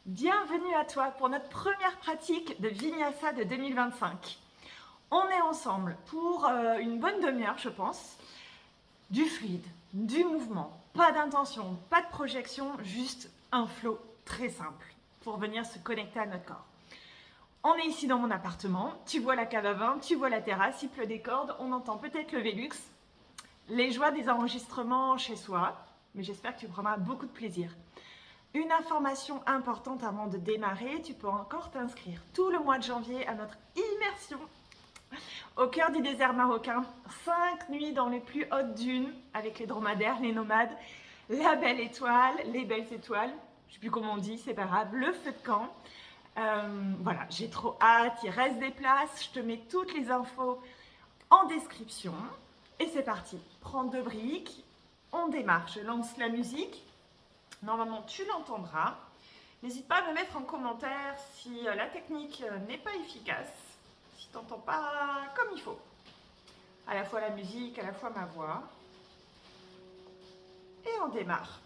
Bienvenue à toi pour notre première pratique de Vinyasa de 2025. On est ensemble pour une bonne demi-heure, je pense. Du fluide, du mouvement, pas d'intention, pas de projection, juste un flow très simple pour venir se connecter à notre corps. On est ici dans mon appartement, tu vois la cave à vin, tu vois la terrasse, il pleut des cordes, on entend peut-être le Velux, les joies des enregistrements chez soi, mais j'espère que tu prendras beaucoup de plaisir. Une information importante avant de démarrer, tu peux encore t'inscrire tout le mois de janvier à notre immersion au cœur du désert marocain. 5 nuits dans les plus hautes dunes avec les dromadaires, les nomades, la belle étoile, les belles étoiles, je ne sais plus comment on dit, c'est pas grave, le feu de camp. Voilà, j'ai trop hâte, il reste des places, je te mets toutes les infos en description. Et c'est parti, prends 2 briques, on démarre, je lance la musique. Normalement, tu l'entendras. N'hésite pas à me mettre en commentaire si la technique n'est pas efficace, si tu n'entends pas comme il faut. À la fois la musique, à la fois ma voix. Et on démarre.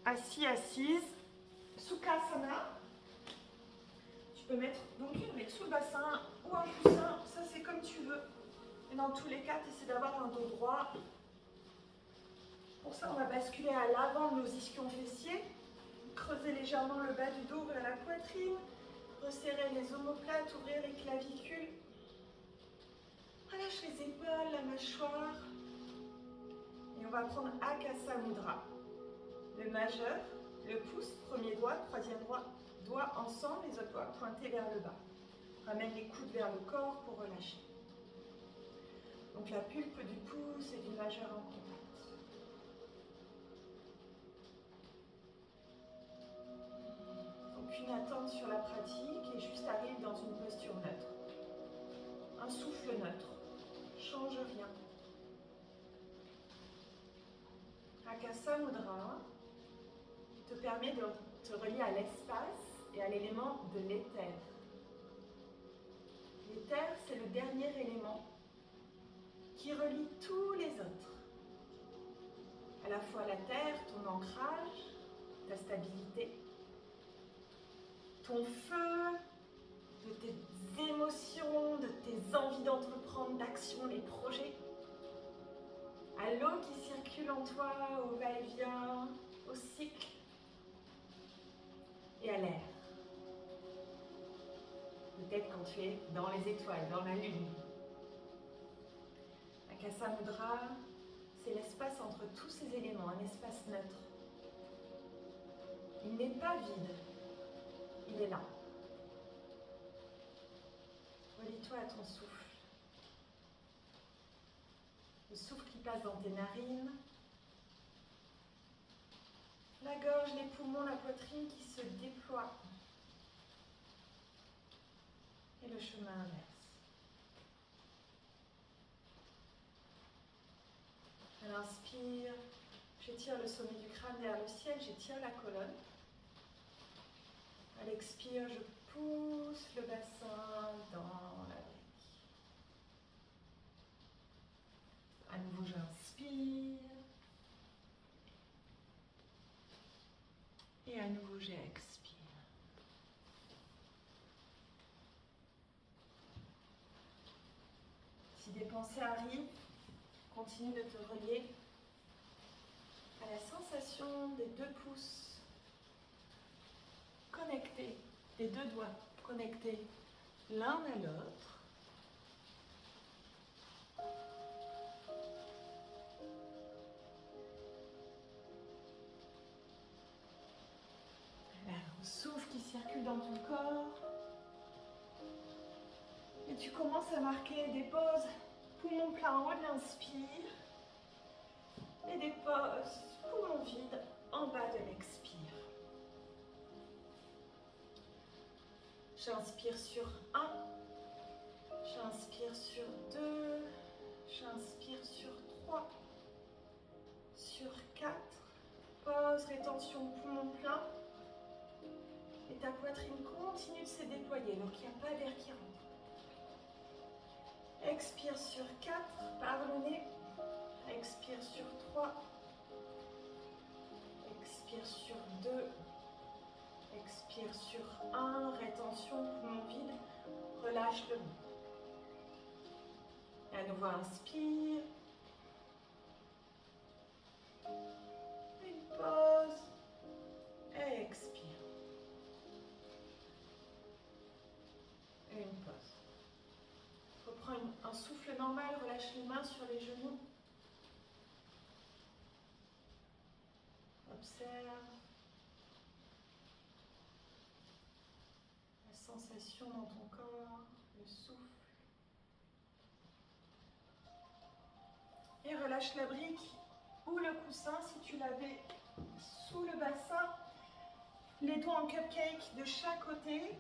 Assis, assise, Sukhasana. Tu peux mettre donc une brique sous le bassin ou un coussin, ça c'est comme tu veux. Et dans tous les cas, tu essaies d'avoir un dos droit. Pour ça, on va basculer à l'avant de nos ischions fessiers. Creuser légèrement le bas du dos vers la poitrine. Resserrer les omoplates, ouvrir les clavicules. Relâche les épaules, la mâchoire. Et on va prendre Akasa Mudra. Le majeur, le pouce, premier doigt, troisième doigt ensemble, les autres doigts pointés vers le bas. Ramène les coudes vers le corps pour relâcher. Donc la pulpe du pouce et du majeur en contact. Aucune attente sur la pratique et juste arrive dans une posture neutre. Un souffle neutre. Change rien. Akasa Mudra te permet de te relier à l'espace et à l'élément de l'éther. L'éther, c'est le dernier élément qui relie tous les autres. À la fois la terre, ton ancrage, ta stabilité, ton feu, de tes émotions, de tes envies d'entreprendre, d'action, les projets. À l'eau qui circule en toi, au va-et-vient, au cycle. Et à l'air. Peut-être quand tu es dans les étoiles, dans la lune. Akasa Mudra, c'est l'espace entre tous ces éléments, un espace neutre. Il n'est pas vide, il est là. Relie-toi à ton souffle. Le souffle qui passe dans tes narines, la gorge, les poumons, la poitrine qui se déploient. Et le chemin inverse. À l'inspire, j'étire le sommet du crâne vers le ciel, j'étire la colonne. À l'expire, je pousse le bassin dans la brique. À nouveau, j'inspire. Et à nouveau, j'expire. Si des pensées arrivent, continue de te relier à la sensation des 2 pouces connectés, des 2 doigts connectés l'un à l'autre. Un souffle qui circule dans ton corps. Et tu commences à marquer des pauses poumon plein en haut de l'inspire. Et des pauses poumon vide en bas de l'expire. J'inspire sur 1. J'inspire sur 2. J'inspire sur 3. Sur 4. Pause, rétention, poumon plein. Et ta poitrine continue de se déployer, donc il n'y a pas d'air qui rentre. Expire sur 4, par le nez. Expire sur 3. Expire sur 2. Expire revenir sur 1, rétention, poumon vide, relâche le bout. Et à nouveau, inspire. Une pause. Et expire. Et une pause. Reprends un souffle normal, relâche les mains sur les genoux. Observe la sensation dans ton corps, le souffle. Et relâche la brique ou le coussin si tu l'avais sous le bassin. Les doigts en cupcake de chaque côté.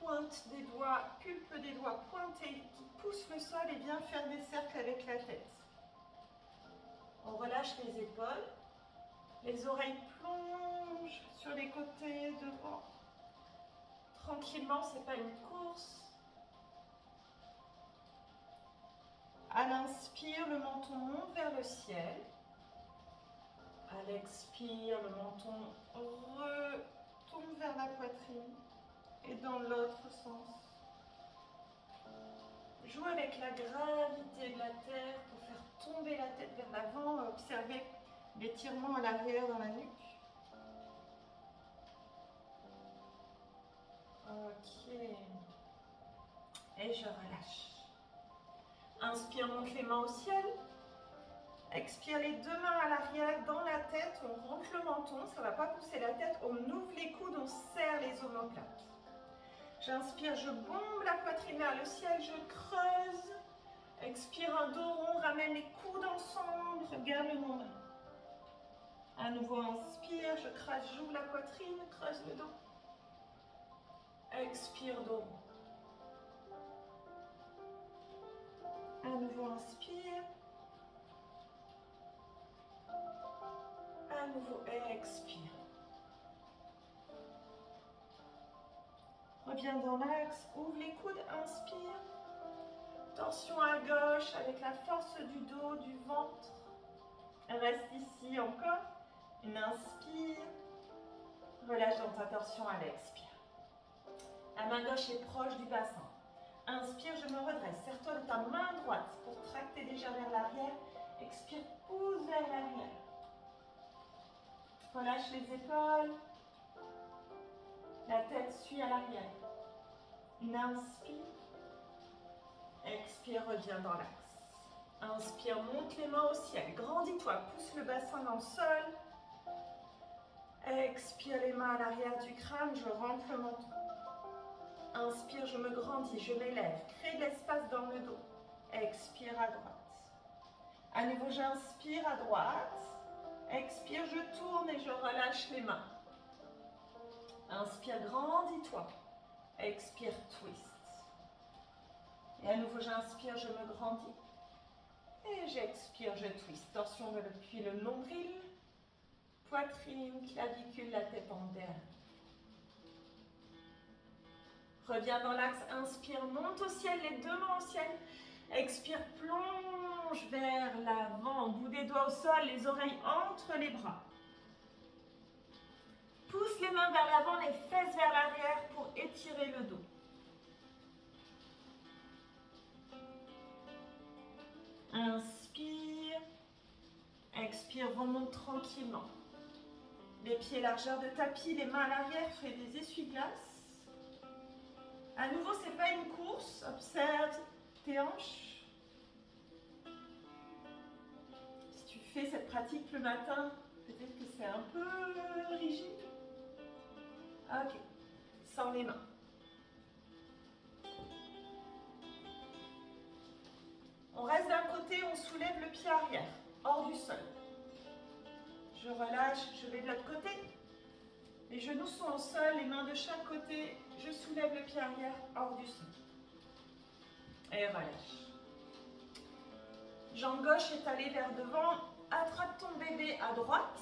Pointe des doigts, pulpe des doigts pointés qui poussent le sol et bien faire des cercles avec la tête. On relâche les épaules. Les oreilles plongent sur les côtés devant. Tranquillement, ce n'est pas une course. À l'inspire, le menton monte vers le ciel. À l'expire, le menton retourne vers la poitrine. Et dans l'autre sens. Joue avec la gravité de la terre pour faire tomber la tête vers l'avant. Observez l'étirement à l'arrière dans la nuque. Ok. Et je relâche. Inspire, monte les mains au ciel. Expire les deux mains à l'arrière, dans la tête. On rentre le menton, ça ne va pas pousser la tête. On ouvre les coudes, on serre les omoplates. J'inspire, je bombe la poitrine vers le ciel, je creuse. Expire un dos rond, ramène les coudes ensemble, regarde le nombril. À nouveau, inspire, je creuse, j'ouvre la poitrine, creuse le dos. Expire, dos rond. À nouveau, inspire. À nouveau, expire. Reviens dans l'axe, ouvre les coudes, inspire. Torsion à gauche avec la force du dos, du ventre. Reste ici encore. Une inspire. Relâche dans ta torsion à l'expire. La main gauche est proche du bassin. Inspire, je me redresse. Serre-toi de ta main droite pour tracter déjà vers l'arrière. Expire, pousse vers l'arrière. Relâche les épaules. La tête suit à l'arrière. Une inspire. Expire, reviens dans l'axe. Inspire, monte les mains au ciel. Grandis-toi, pousse le bassin dans le sol. Expire les mains à l'arrière du crâne, je rentre le menton. Inspire, je me grandis, je m'élève. Crée de l'espace dans le dos. Expire à droite. À nouveau, j'inspire à droite. Expire, je tourne et je relâche les mains. Inspire, grandis-toi. Expire, twist. Et à nouveau, j'inspire, je me grandis. Et j'expire, je twist. Torsion depuis le nombril. Poitrine, clavicule, la tête en derrière. Reviens dans l'axe, inspire, monte au ciel, les deux mains au ciel. Expire, plonge vers l'avant, bout des doigts au sol, les oreilles entre les bras. Pousse les mains vers l'avant, les fesses vers l'arrière pour étirer le dos. Inspire, expire, remonte tranquillement. Les pieds largeur de tapis, les mains à l'arrière, fais des essuie-glaces. À nouveau, ce n'est pas une course, observe tes hanches. Si tu fais cette pratique le matin, peut-être que c'est un peu rigide. Ok, sans les mains. On reste d'un côté, on soulève le pied arrière, hors du sol. Je relâche, je vais de l'autre côté. Les genoux sont au sol, les mains de chaque côté. Je soulève le pied arrière hors du sol. Et relâche. Jambe gauche étalée vers devant. Attrape ton bébé à droite.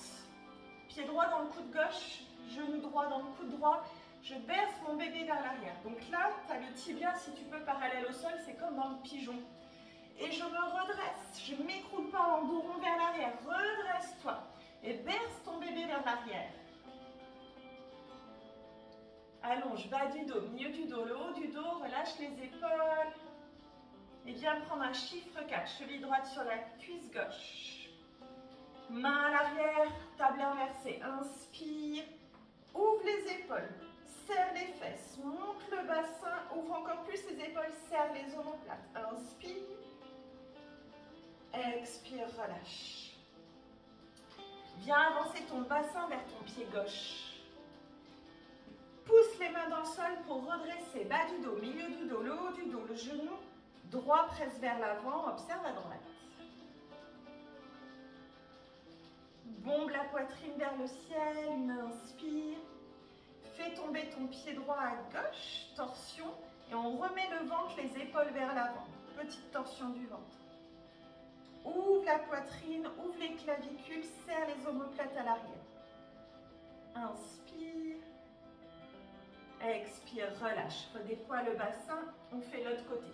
Pied droit dans le coude gauche. Genou droit dans le coude droit. Je berce mon bébé vers l'arrière. Donc là, tu as le tibia, si tu peux, parallèle au sol. C'est comme dans le pigeon. Et je me redresse. Je ne m'écroule pas en dos rond vers l'arrière. Redresse-toi. Et berce ton bébé vers l'arrière. Allonge, bas du dos, milieu du dos, le haut du dos, relâche les épaules. Et viens prendre un chiffre 4, cheville droite sur la cuisse gauche. Main à l'arrière, table inversée. Inspire, ouvre les épaules, serre les fesses, monte le bassin, ouvre encore plus les épaules, serre les omoplates. Inspire, expire, relâche. Viens avancer ton bassin vers ton pied gauche. Pousse les mains dans le sol pour redresser, bas du dos, milieu du dos, le haut du dos, le genou droit presse vers l'avant, observe à droite. Bombe la poitrine vers le ciel, une inspire. Fais tomber ton pied droit à gauche, torsion, et on remet le ventre, les épaules vers l'avant. Petite torsion du ventre. Ouvre la poitrine, ouvre les clavicules, serre les omoplates à l'arrière. Inspire. Expire, relâche. Redéploie le bassin, on fait l'autre côté.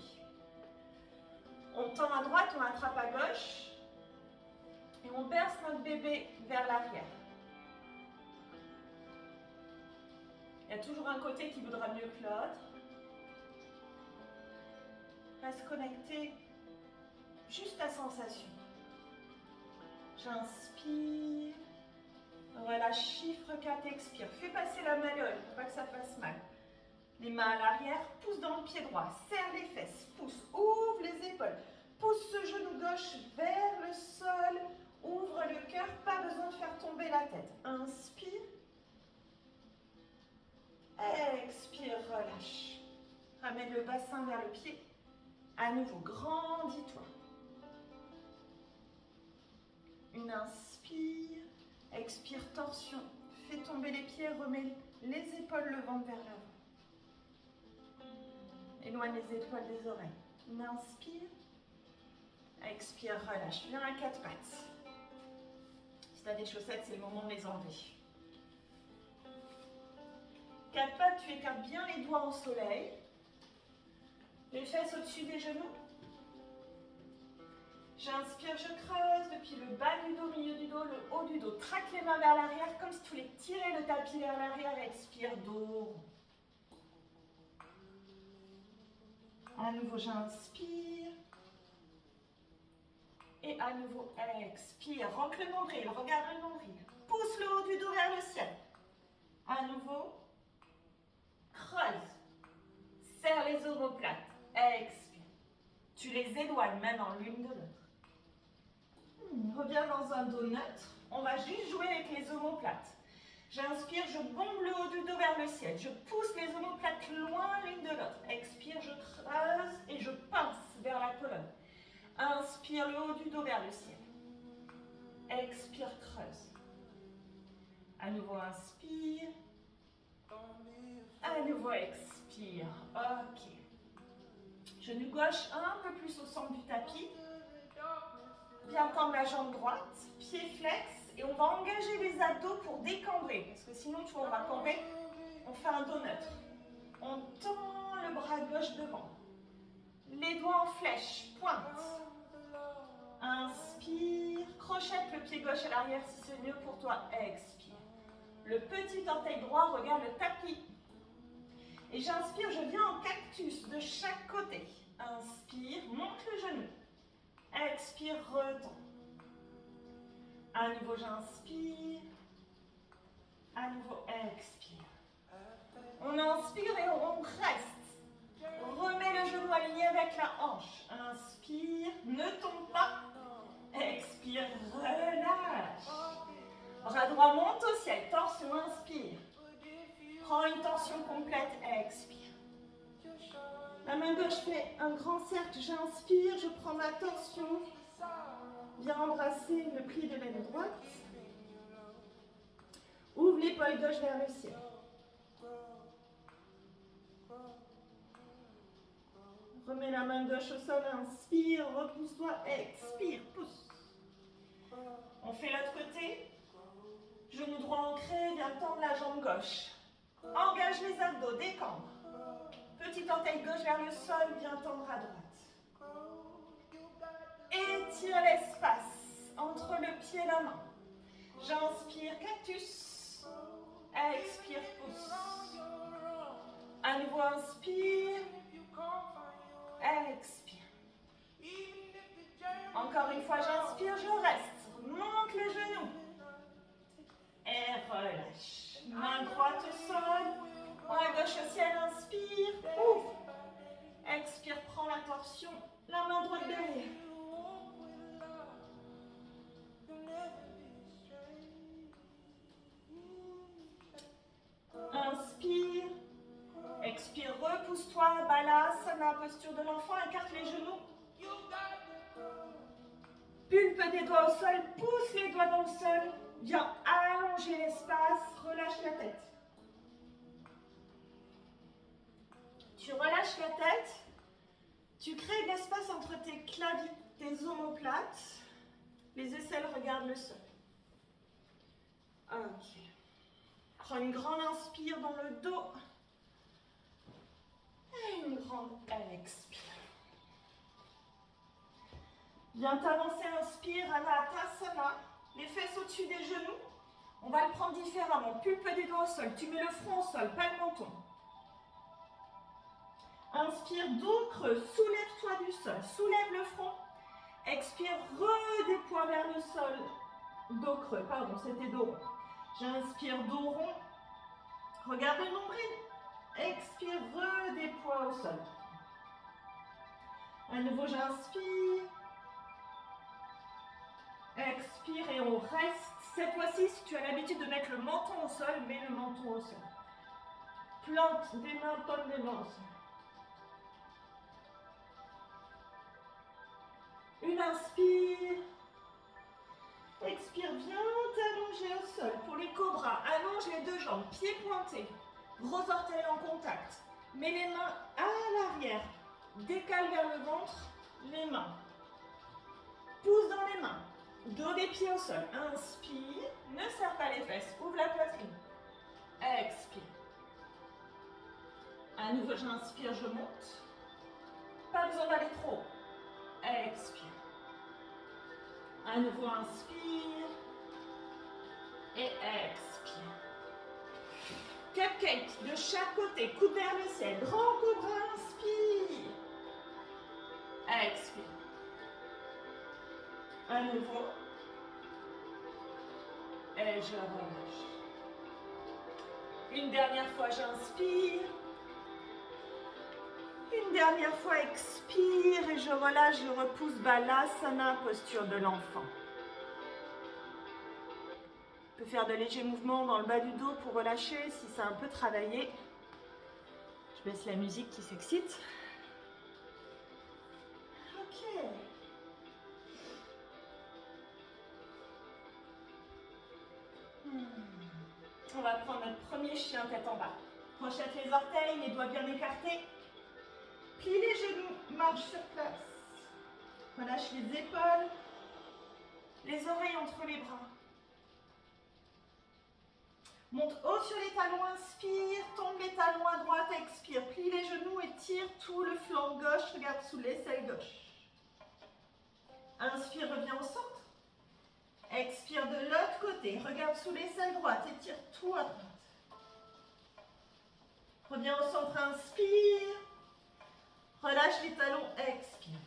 On tend à droite, on attrape à gauche. Et on berce notre bébé vers l'arrière. Il y a toujours un côté qui voudra mieux que l'autre. Reste connecté, juste à sensation. J'inspire. Relâche, chiffre 4, expire. Fais passer la malléole pour pas que ça fasse mal. Les mains à l'arrière, pousse dans le pied droit. Serre les fesses, pousse, ouvre les épaules. Pousse ce genou gauche vers le sol. Ouvre le cœur, pas besoin de faire tomber la tête. Inspire. Expire, relâche. Ramène le bassin vers le pied. À nouveau, grandis-toi. Une inspire. Expire, torsion. Fais tomber les pieds, remets les épaules, le ventre vers l'avant. Éloigne les épaules des oreilles. Une inspire. Expire, relâche. Viens à quatre pattes. Si tu as des chaussettes, c'est le moment de les enlever. Quatre pattes, tu écartes bien les doigts au soleil. Les fesses au-dessus des genoux. J'inspire, je creuse depuis le bas du dos, milieu du dos, le haut du dos. Traque les mains vers l'arrière comme si tu voulais tirer le tapis vers l'arrière. Expire, dos. À nouveau, j'inspire. Et à nouveau, expire. Rentre le nombril, regarde le nombril. Pousse le haut du dos vers le ciel. À nouveau, creuse. Serre les omoplates. Expire. Tu les éloignes maintenant l'une de l'autre. Reviens dans un dos neutre. On va juste jouer avec les omoplates. J'inspire, je bombe le haut du dos vers le ciel. Je pousse les omoplates loin l'une de l'autre. Expire, je creuse et je pince vers la colonne. Inspire, le haut du dos vers le ciel. Expire, creuse. À nouveau, inspire. À nouveau, expire. Ok. Genou gauche un peu plus au centre du tapis. Viens tendre la jambe droite, pied flex, et on va engager les abdos pour décambrer, parce que sinon, tu vois, on va cambrer, on fait un dos neutre. On tend le bras gauche devant. Les doigts en flèche, pointe. Inspire, crochette le pied gauche à l'arrière si c'est mieux pour toi, expire. Le petit orteil droit regarde le tapis. Et j'inspire, je viens en cactus de chaque côté. Inspire, monte le genou. Expire, retends. À nouveau, j'inspire. À nouveau, expire. On inspire et on reste. Remets le genou aligné avec la hanche. Inspire, ne tombe pas. Expire, relâche. Bras droit monte au ciel, torsion, inspire. Prends une torsion complète, expire. La main gauche fait un grand cercle, j'inspire, je prends ma torsion. Viens embrasser le pli de l'aine droite. Ouvre l'épaule gauche vers le ciel. Remets la main gauche au sol, inspire, repousse-toi, expire, pousse. On fait l'autre côté. Genou droit ancré, viens tendre la jambe gauche. Engage les abdos, décambre. Petit orteil gauche vers le sol, viens tendre à droite. Étire l'espace entre le pied et la main. J'inspire, cactus. Expire, pousse. À nouveau, inspire. Expire. Encore une fois, j'inspire, je reste. Monte les genoux. Et relâche. Main droite au sol. Main gauche au ciel, inspire. Ouvre. Expire, prends la torsion. La main droite derrière. Inspire. Expire, repousse-toi. Balasana, posture de l'enfant. Écarte les genoux. Pulpe des doigts au sol. Pousse les doigts dans le sol. Viens allonger l'espace. Relâche la tête. Tu relâches la tête. Tu crées de l'espace entre tes clavicules, tes omoplates. Les aisselles regardent le sol. Ok. Prends une grande inspire dans le dos. Et une grande expire. Viens t'avancer, inspire, Anatasana. Les fesses au-dessus des genoux. On va le prendre différemment. Pulpe des doigts au sol. Tu mets le front au sol, pas le menton. Inspire, dos creux. Soulève-toi du sol. Soulève le front. Expire, redéploie vers le sol. Dos creux, pardon, c'était dos rond. J'inspire, dos rond. Regarde le nombril. Expire, redéploie au sol. À nouveau, j'inspire. Expire et on reste. Cette fois-ci, si tu as l'habitude de mettre le menton au sol, mets le menton au sol. Plante des mains, paume des mains au sol. Une inspire. Expire, viens t'allonger au sol. Pour les cobras, allonge les deux jambes, pieds pointés. Gros orteils en contact. Mets les mains à l'arrière. Décale vers le ventre, les mains. Pousse dans les mains. Dos des pieds au sol. Inspire. Ne serre pas les fesses. Ouvre la poitrine. Expire. À nouveau, j'inspire, je monte. Pas besoin d'aller trop. Expire. À nouveau, inspire. Et expire. Cupcake de chaque côté. Coude vers le ciel. Grand cobra, inspire. Expire. À nouveau. Et je relâche. Une dernière fois, j'inspire. Une dernière fois, expire et je relâche, je repousse Balasana, posture de l'enfant. On peut faire de légers mouvements dans le bas du dos pour relâcher si ça a un peu travaillé. Je baisse la musique qui s'excite. Ok. On va prendre notre premier chien tête en bas. Crochette les orteils, les doigts bien écartés. Plie les genoux, marche sur place. Relâche les épaules, les oreilles entre les bras. Monte haut sur les talons, inspire, tombe les talons à droite, expire. Plie les genoux et tire tout le flanc gauche, regarde sous l'aisselle gauche. Inspire, reviens au centre. Expire de l'autre côté, regarde sous l'aisselle droite et tire tout à droite. Reviens au centre, inspire. Relâche les talons, expire.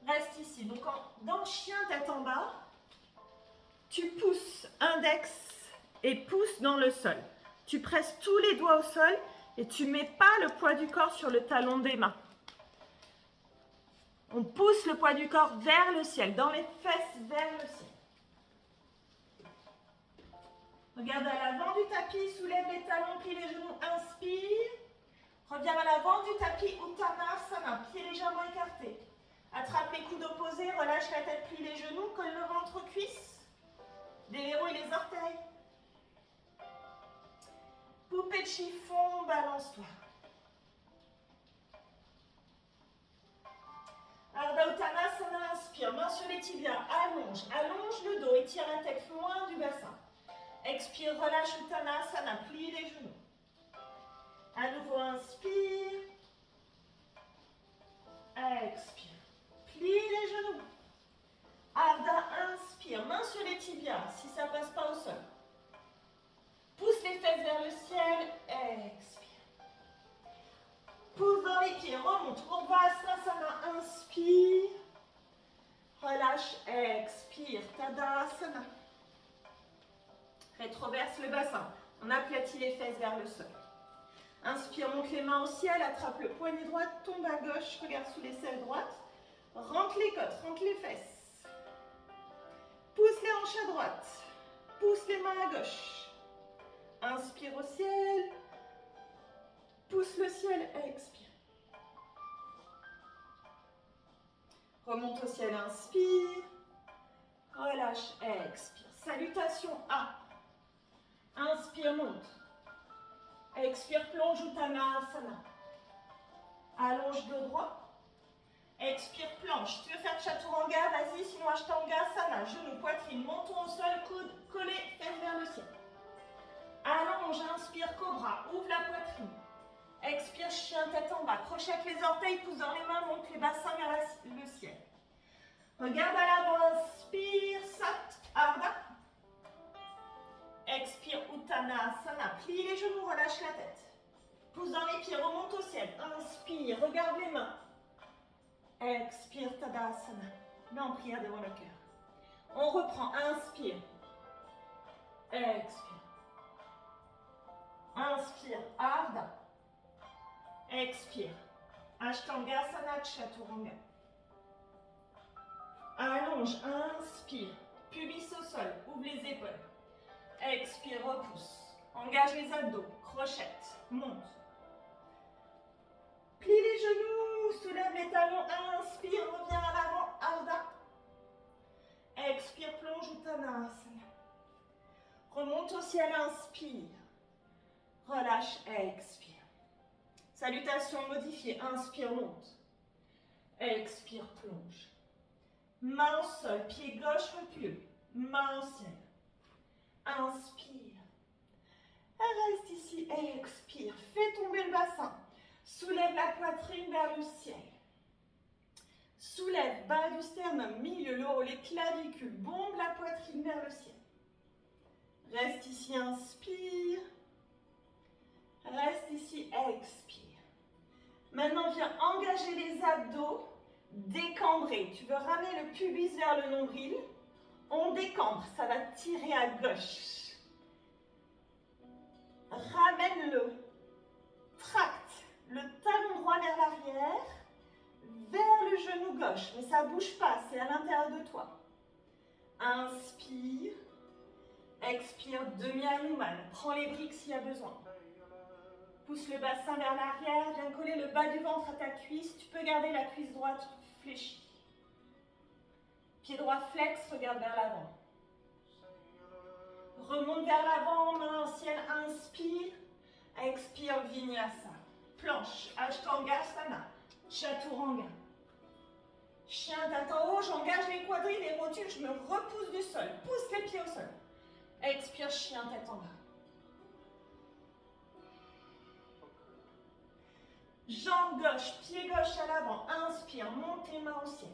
Reste ici. Donc dans le chien tête en bas, tu pousses index et pouce dans le sol. Tu presses tous les doigts au sol et tu ne mets pas le poids du corps sur le talon des mains. On pousse le poids du corps vers le ciel, dans les fesses vers le ciel. Regarde à l'avant du tapis, soulève les talons, plie les genoux, inspire. Reviens à l'avant du tapis, Uttanasana, pieds légèrement écartés. Attrape les coudes opposés, relâche la tête, plie les genoux, colle le ventre aux cuisses. Déverrouille les orteils. Poupée de chiffon, balance-toi. Ardha Uttanasana, inspire, main sur les tibias, allonge, allonge le dos, étire la tête loin du bassin. Expire, relâche Uttanasana, plie les genoux. À nouveau, inspire. Expire. Plie les genoux. Ardha, inspire, main sur les tibias, si ça ne passe pas au sol. Pousse les fesses reverse le bassin. On aplatit les fesses vers le sol. Inspire, monte les mains au ciel, attrape le poignet droit, tombe à gauche, regarde sous l'aisselle droite. Rentre les côtes, rentre les fesses. Pousse les hanches à droite. Pousse les mains à gauche. Inspire au ciel. Pousse le ciel, expire. Remonte au ciel, inspire. Relâche, expire. Salutation A. Inspire, monte. Expire, plonge, Uttanasana. Allonge dos droit. Expire, planche. Tu veux faire Chaturanga, vas-y, sinon Ashtangasana. Genou, poitrine, menton au sol, coude collé, fesses vers le ciel. Allonge, inspire, cobra, ouvre la poitrine. Expire, chien, tête en bas. Crochet avec les orteils, pousse dans les mains, monte les bassins vers le ciel. Regarde à l'avant, inspire, Sat, Ardha. Expire, Uttanasana. Plie les genoux, relâche la tête. Pousse dans les pieds, remonte au ciel. Inspire, regarde les mains. Expire, Tadasana. Mets en prière devant le cœur. On reprend, inspire. Expire. Inspire, Ardha. Expire. Ashtangasana, Chaturanga. Allonge, inspire. Pubis au sol, ouvre les épaules. Expire, repousse. Engage les abdos, crochette, monte. Plie les genoux, soulève les talons, inspire, reviens à l'avant, Ardha. Expire, plonge, Uttanasana. Remonte au ciel, inspire. Relâche, expire. Salutation modifiée, inspire, monte. Expire, plonge. Main au sol, pied gauche recule. Main au ciel. Inspire. Reste ici, expire. Fais tomber le bassin. Soulève la poitrine vers le ciel. Soulève, bas du sternum, milieu, le haut, les clavicules. Bombe la poitrine vers le ciel. Reste ici, inspire. Reste ici, expire. Maintenant, viens engager les abdos, décambrer. Tu veux ramener le pubis vers le nombril. On décambre, ça va tirer à gauche. Ramène-le. Tracte le talon droit vers l'arrière, vers le genou gauche. Mais ça ne bouge pas, c'est à l'intérieur de toi. Inspire. Expire, demi-hanuman. Prends les briques s'il y a besoin. Pousse le bassin vers l'arrière, viens coller le bas du ventre à ta cuisse. Tu peux garder la cuisse droite fléchie. Pied droit flex, regarde vers l'avant. Remonte vers l'avant, main au ciel, inspire. Expire, Vinyasa. Planche, Ashtangasana, Chaturanga. Chien, tête en haut, j'engage les quadrilles, les rotules, je me repousse du sol. Pousse les pieds au sol. Expire, chien, tête en bas. Jambe gauche, pied gauche à l'avant. Inspire, monte les mains au ciel.